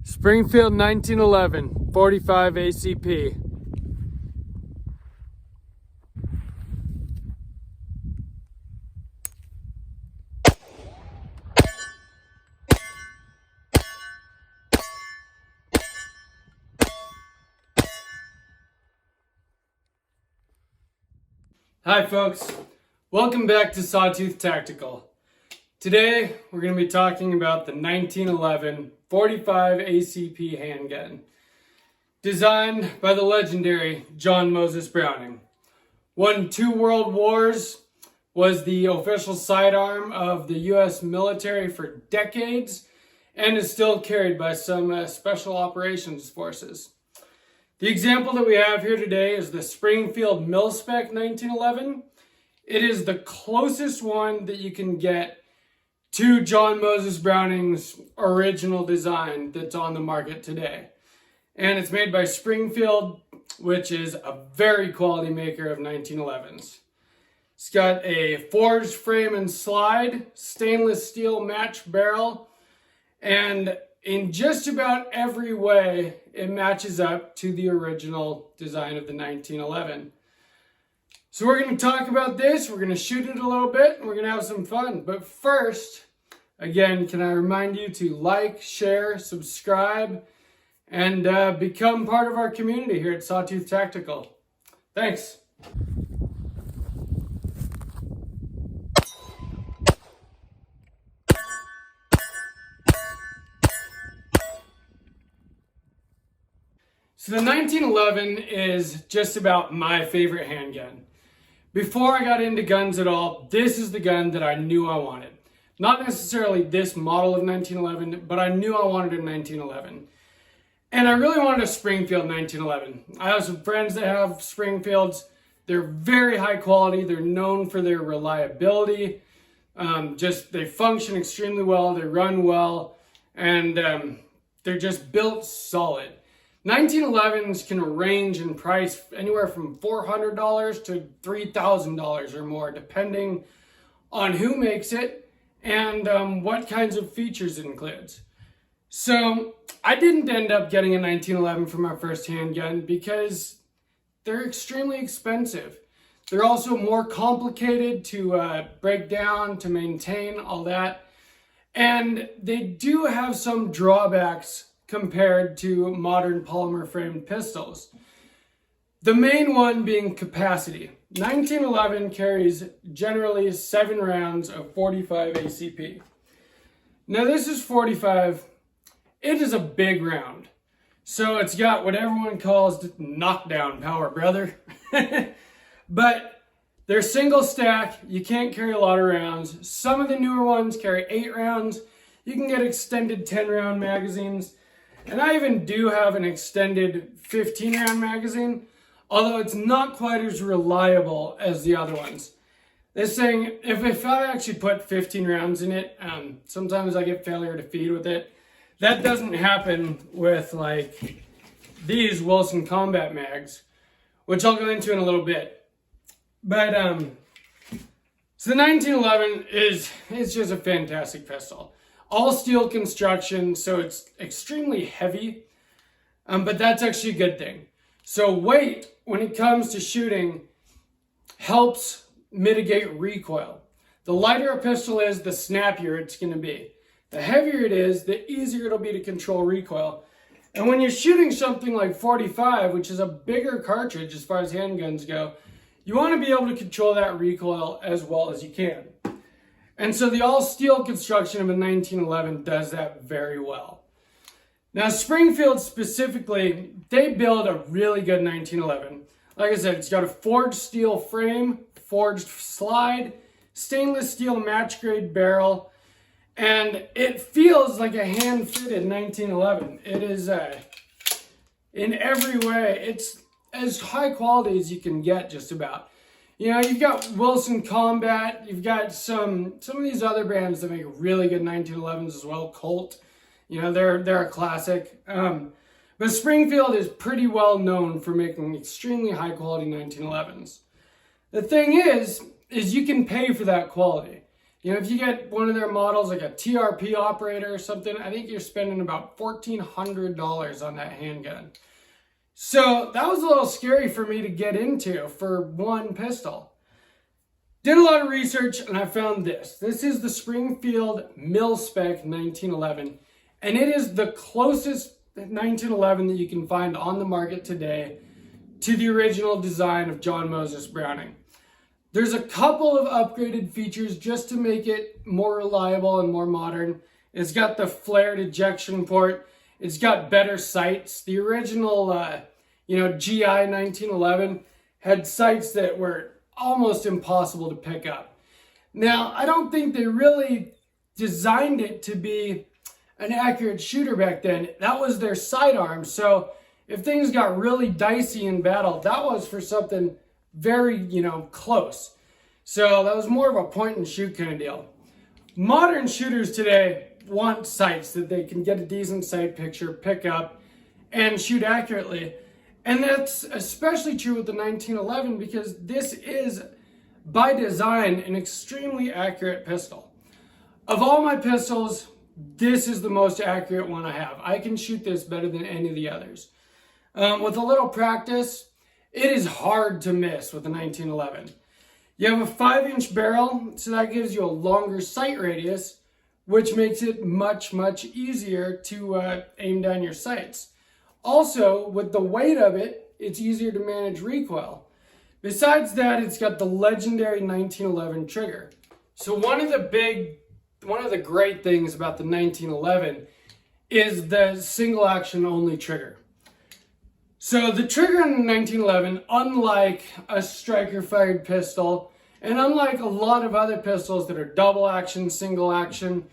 Springfield 1911, 45 ACP. Hi folks, welcome back to Sawtooth Tactical. Today we're going to be talking about the 1911 45 ACP handgun, designed by the legendary John Moses Browning. Won 2 world wars, was the official sidearm of the U.S. military for decades, and is still carried by some special operations forces. The example that we have here today is the Springfield Mil-Spec 1911. It is the closest one that you can get to John Moses Browning's original design that's on the market today. And it's made by Springfield, which is a very quality maker of 1911s. It's got a forged frame and slide, stainless steel match barrel, and in just about every way, it matches up to the original design of the 1911. So we're going to talk about this, we're going to shoot it a little bit, and we're going to have some fun. But first, again, can I remind you to like, share, subscribe, and become part of our community here at Sawtooth Tactical. Thanks. So the 1911 is just about my favorite handgun. Before I got into guns at all, this is the gun that I knew I wanted. Not necessarily this model of 1911, but I knew I wanted a 1911. And I really wanted a Springfield 1911. I have some friends that have Springfields. They're very high quality. They're known for their reliability. They function extremely well. They run well. And they're just built solid. 1911s can range in price anywhere from $400 to $3,000 or more, depending on who makes it and what kinds of features it includes. So I didn't end up getting a 1911 for my first handgun because they're extremely expensive. They're also more complicated to break down, to maintain, all that. And they do have some drawbacks compared to modern polymer framed pistols. The main one being capacity. 1911 carries generally 7 rounds of 45 ACP. Now this is 45. It is a big round. So it's got what everyone calls knockdown power, brother. But they're single stack. You can't carry a lot of rounds. Some of the newer ones carry 8 rounds. You can get extended 10 round magazines. And I even do have an extended 15 round magazine, although it's not quite as reliable as the other ones. This thing, if I actually put 15 rounds in it, sometimes I get failure to feed with it. That doesn't happen with like these Wilson Combat mags, which I'll go into in a little bit. But so the 1911 is just a fantastic pistol. All steel construction, so it's extremely heavy, but that's actually a good thing. So weight, when it comes to shooting, helps mitigate recoil. The lighter a pistol is, the snappier it's going to be. The heavier it is, the easier it'll be to control recoil. And when you're shooting something like 45, which is a bigger cartridge as far as handguns go, you want to be able to control that recoil as well as you can. And so the all-steel construction of a 1911 does that very well. Now, Springfield specifically, they build a really good 1911. Like I said, it's got a forged steel frame, forged slide, stainless steel match-grade barrel, and it feels like a hand-fitted 1911. It is, in every way, it's as high quality as you can get, just about. You know, you've got Wilson Combat, you've got some of these other brands that make really good 1911s as well. Colt, you know, they're a classic. But Springfield is pretty well known for making extremely high quality 1911s. The thing is you can pay for that quality. You know, if you get one of their models, like a TRP operator or something, I think you're spending about $1,400 on that handgun. So that was a little scary for me to get into for one pistol. Did a lot of research and I found this. This is the Springfield Mil-Spec 1911. And it is the closest 1911 that you can find on the market today to the original design of John Moses Browning. There's a couple of upgraded features just to make it more reliable and more modern. It's got the flared ejection port. It's got better sights. The original, GI 1911 had sights that were almost impossible to pick up. Now, I don't think they really designed it to be an accurate shooter back then. That was their sidearm. So if things got really dicey in battle, that was for something very, close. So that was more of a point and shoot kind of deal. Modern shooters today want sights that they can get a decent sight picture, pick up, and shoot accurately. And that's especially true with the 1911 because this is, by design, an extremely accurate pistol. Of all my pistols, this is the most accurate one I have. I can shoot this better than any of the others. With a little practice, it is hard to miss with the 1911. You have a 5-inch barrel, so that gives you a longer sight radius, which makes it much, much easier to aim down your sights. Also, with the weight of it, it's easier to manage recoil. Besides that, it's got the legendary 1911 trigger. So one of the great things about the 1911 is the single action only trigger. So the trigger in the 1911, unlike a striker fired pistol, and unlike a lot of other pistols that are double action, single action,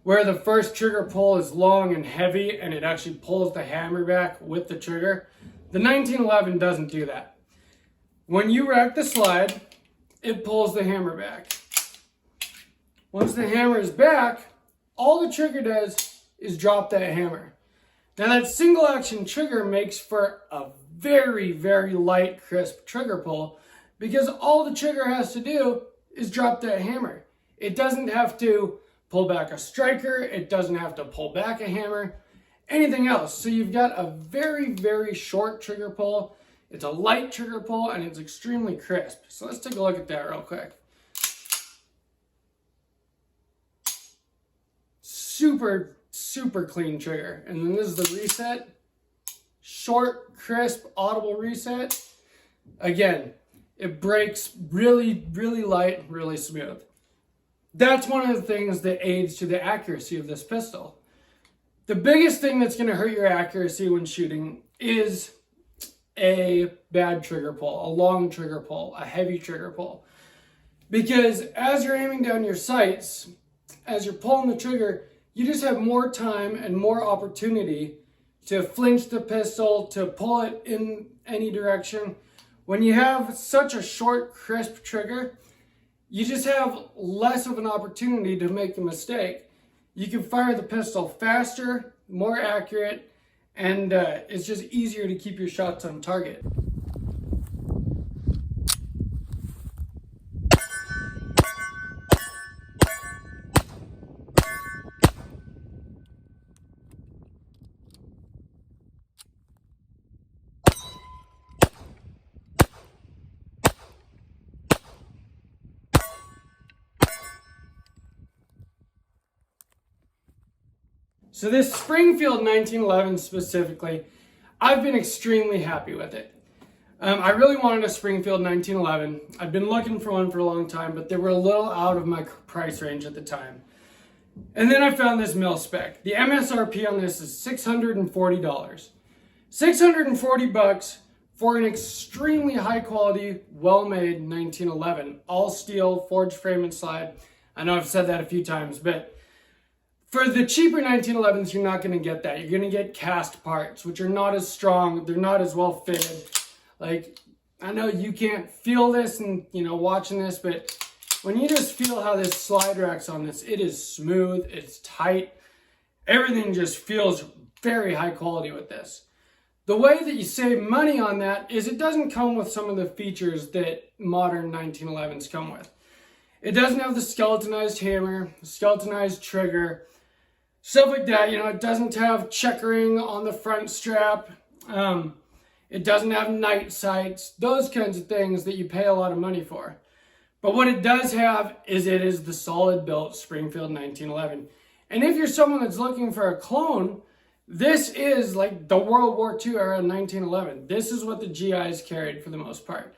where the first trigger pull is long and heavy and it actually pulls the hammer back with the trigger, the 1911 doesn't do that. When you rack the slide, it pulls the hammer back. Once the hammer is back, all the trigger does is drop that hammer. Now that single action trigger makes for a very, very light, crisp trigger pull because all the trigger has to do is drop that hammer. It doesn't have to pull back a striker. It doesn't have to pull back a hammer, anything else. So you've got a very, very short trigger pull. It's a light trigger pull and it's extremely crisp. So let's take a look at that real quick. Super clean trigger. And then this is the reset. Short, crisp, audible reset. Again, it breaks really, really light, really smooth. That's one of the things that aids to the accuracy of this pistol. The biggest thing that's going to hurt your accuracy when shooting is a bad trigger pull, a long trigger pull, a heavy trigger pull. Because as you're aiming down your sights, as you're pulling the trigger, you just have more time and more opportunity to flinch the pistol, to pull it in any direction. When you have such a short, crisp trigger, you just have less of an opportunity to make a mistake. You can fire the pistol faster, more accurate, and it's just easier to keep your shots on target. So this Springfield 1911 specifically, I've been extremely happy with it. I really wanted a Springfield 1911. I've been looking for one for a long time, but they were a little out of my price range at the time. And then I found this Mil-Spec. The MSRP on this is $640. $640 for an extremely high quality, well-made 1911. All steel, forged frame and slide. I know I've said that a few times, but for the cheaper 1911s, you're not going to get that. You're going to get cast parts, which are not as strong. They're not as well fitted. Like, I know you can't feel this and, watching this, but when you just feel how this slide rack's on this, it is smooth, it's tight. Everything just feels very high quality with this. The way that you save money on that is it doesn't come with some of the features that modern 1911s come with. It doesn't have the skeletonized hammer, skeletonized trigger, stuff like that. You know, it doesn't have checkering on the front strap. It doesn't have night sights, those kinds of things that you pay a lot of money for. But what it does have is it is the solid built Springfield 1911. And if you're someone that's looking for a clone, this is like the World War II era 1911. This is what the GIs carried for the most part,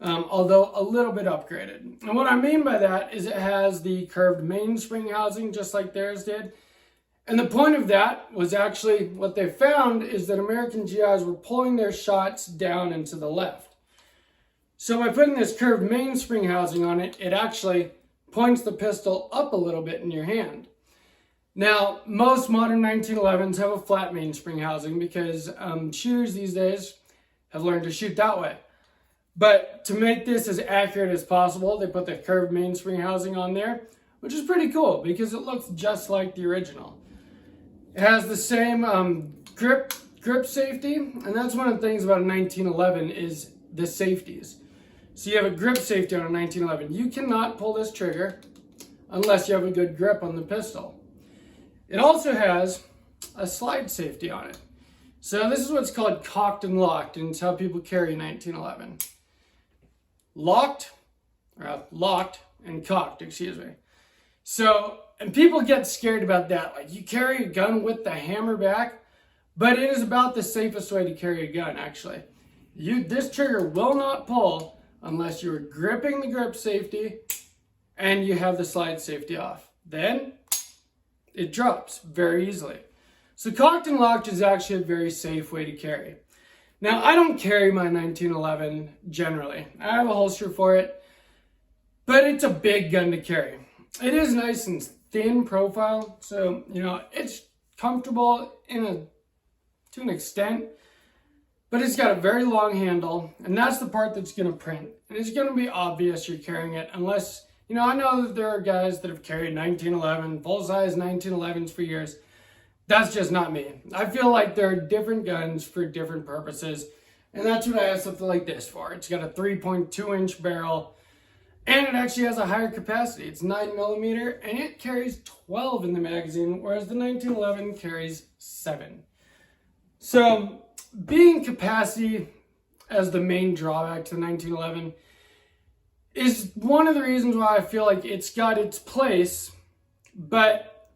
although a little bit upgraded. And what I mean by that is it has the curved mainspring housing just like theirs did. And the point of that was actually what they found is that American GIs were pulling their shots down and to the left. So by putting this curved mainspring housing on it, it actually points the pistol up a little bit in your hand. Now, most modern 1911s have a flat mainspring housing because shooters these days have learned to shoot that way. But to make this as accurate as possible, they put the curved mainspring housing on there, which is pretty cool because it looks just like the original. It has the same grip safety, and that's one of the things about a 1911 is the safeties. So you have a grip safety on a 1911. You cannot pull this trigger unless you have a good grip on the pistol. It also has a slide safety on it. So this is what's called cocked and locked, and it's how people carry 1911. Locked and cocked, excuse me. So, and people get scared about that. Like, you carry a gun with the hammer back, but it is about the safest way to carry a gun, actually. This trigger will not pull unless you're gripping the grip safety and you have the slide safety off. Then it drops very easily. So cocked and locked is actually a very safe way to carry. Now, I don't carry my 1911 generally. I have a holster for it, but it's a big gun to carry. It is nice and thin profile, so, you know, it's comfortable to an extent, but it's got a very long handle, and that's the part that's going to print. And it's going to be obvious you're carrying it unless, you know, I know that there are guys that have carried 1911, full-size 1911s for years. That's just not me. I feel like there are different guns for different purposes, and that's what I have something like this for. It's got a 3.2-inch barrel, and it actually has a higher capacity. It's 9mm, and it carries 12 in the magazine, whereas the 1911 carries 7. So, being capacity as the main drawback to the 1911 is one of the reasons why I feel like it's got its place, but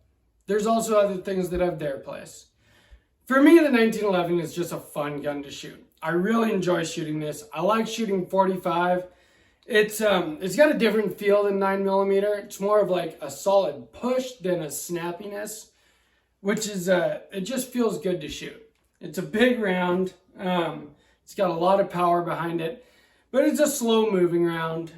there's also other things that have their place. For me, the 1911 is just a fun gun to shoot. I really enjoy shooting this. I like shooting 45. It's got a different feel than 9mm. It's more of like a solid push than a snappiness, which is, it just feels good to shoot. It's a big round. It's got a lot of power behind it, but it's a slow moving round.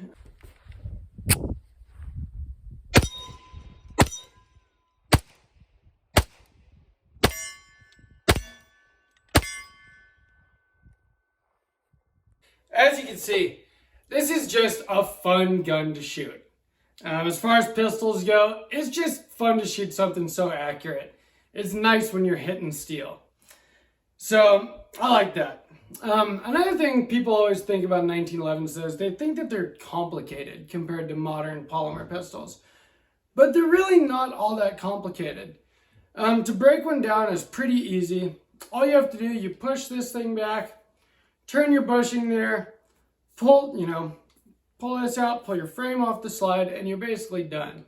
As you can see, this is just a fun gun to shoot. As far as pistols go, it's just fun to shoot something so accurate. It's nice when you're hitting steel. So, I like that. Another thing people always think about 1911s is they think that they're complicated compared to modern polymer pistols. But they're really not all that complicated. To break one down is pretty easy. All you have to do, you push this thing back, turn your bushing there, pull this out, pull your frame off the slide, and you're basically done.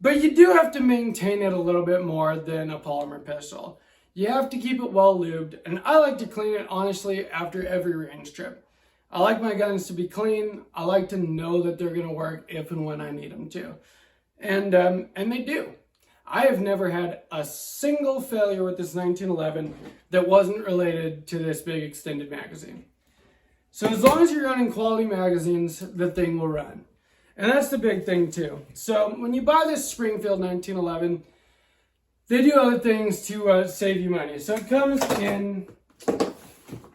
But you do have to maintain it a little bit more than a polymer pistol. You have to keep it well lubed, and I like to clean it honestly after every range trip. I like my guns to be clean. I like to know that they're going to work if and when I need them to. And they do. I have never had a single failure with this 1911 that wasn't related to this big extended magazine. So as long as you're running quality magazines, the thing will run. And that's the big thing too. So when you buy this Springfield 1911, they do other things to save you money. So it comes in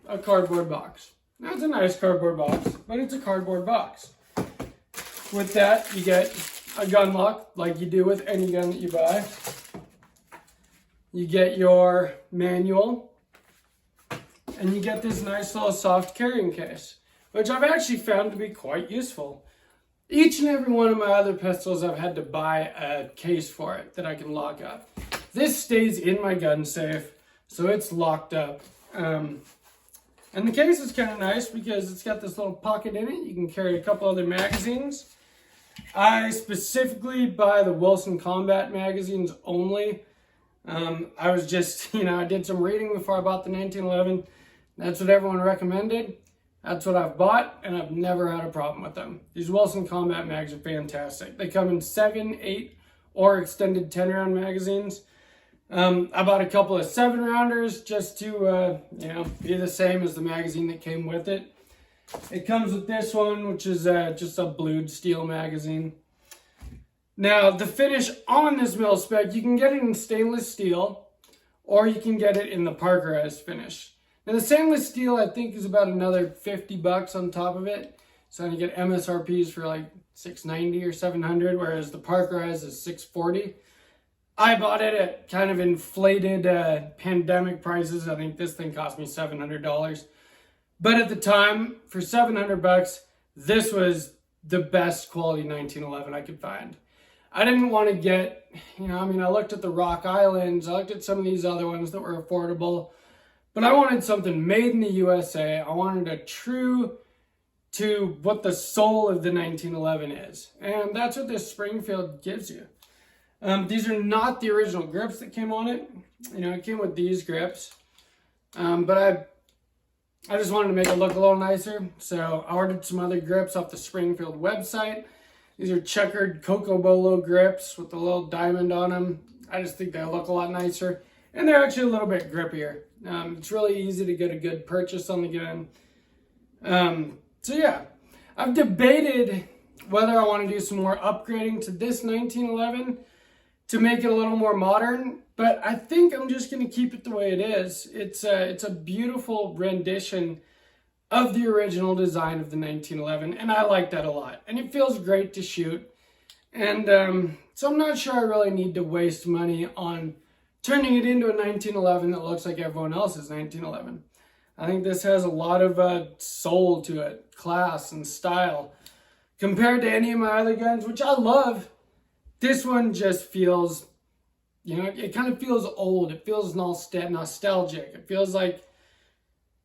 a cardboard box. Now it's a nice cardboard box, but it's a cardboard box. With that, you get a gun lock, like you do with any gun that you buy. You get your manual, and you get this nice little soft carrying case, which I've actually found to be quite useful. Each and every one of my other pistols, I've had to buy a case for it that I can lock up. This stays in my gun safe, so it's locked up. And the case is kind of nice because it's got this little pocket in it. You can carry a couple other magazines. I specifically buy the Wilson Combat magazines only. I was just, I did some reading before I bought the 1911. That's what everyone recommended. That's what I've bought, and I've never had a problem with them. These Wilson Combat mags are fantastic. They come in 7, 8, or extended 10-round magazines. I bought a couple of 7-rounders just to, be the same as the magazine that came with it. It comes with this one, which is just a blued steel magazine. Now, the finish on this Mil-Spec, you can get it in stainless steel, or you can get it in the Parkerized finish. Now, the stainless steel, I think, is about another $50 on top of it. So you get MSRPs for like $690 or $700, whereas the Parkerized is $640. I bought it at kind of inflated pandemic prices. I think this thing cost me $700. But at the time, for $700, this was the best quality 1911 I could find. I didn't want to get, I looked at the Rock Islands, I looked at some of these other ones that were affordable, but I wanted something made in the USA. I wanted a true to what the soul of the 1911 is. And that's what this Springfield gives you. These are not the original grips that came on it. It came with these grips. But I just wanted to make it look a little nicer. So I ordered some other grips off the Springfield website. These are checkered Coco Bolo grips with a little diamond on them. I just think they look a lot nicer. And they're actually a little bit grippier. It's really easy to get a good purchase on the gun. So yeah, I've debated whether I want to do some more upgrading to this 1911 to make it a little more modern, but I think I'm just going to keep it the way it is. It's a beautiful rendition of the original design of the 1911, and I like that a lot. And it feels great to shoot. And so I'm not sure I really need to waste money on turning it into a 1911 that looks like everyone else's 1911. I think this has a lot of soul to it, class and style. Compared to any of my other guns, which I love, this one just feels, it kind of feels old. It feels nostalgic. It feels like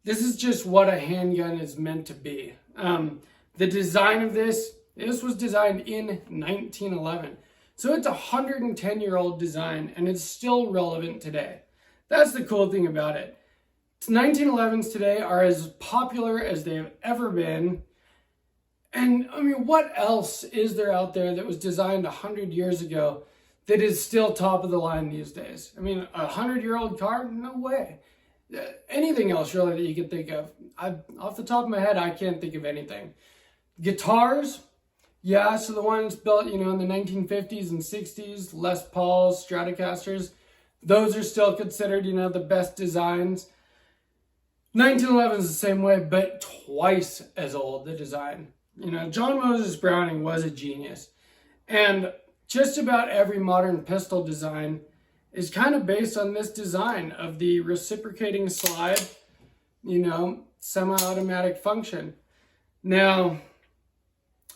this is just what a handgun is meant to be. The design of this was designed in 1911. So it's a 110-year-old design, and it's still relevant today. That's the cool thing about it. 1911s today are as popular as they have ever been. And what else is there out there that was designed 100 years ago that is still top of the line these days? A 100-year-old car? No way. Anything else really that you could think of? Off the top of my head, I can't think of anything. Guitars? Yeah, so the ones built, in the 1950s and 60s, Les Pauls, Stratocasters, those are still considered, the best designs. 1911 is the same way, but twice as old, the design. John Moses Browning was a genius. And just about every modern pistol design is kind of based on this design of the reciprocating slide, semi-automatic function. Now,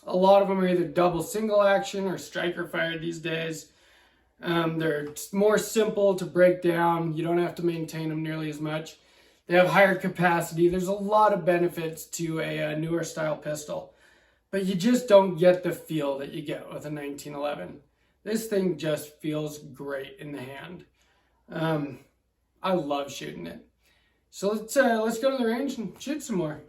a lot of them are either double single action or striker fired these days. They're more simple to break down. You don't have to maintain them nearly as much. They have higher capacity. There's a lot of benefits to a newer style pistol. But you just don't get the feel that you get with a 1911. This thing just feels great in the hand. I love shooting it. So let's go to the range and shoot some more.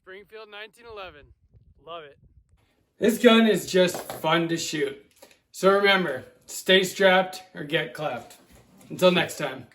Springfield 1911. Love it. This gun is just fun to shoot. So remember, stay strapped or get clapped. Until next time.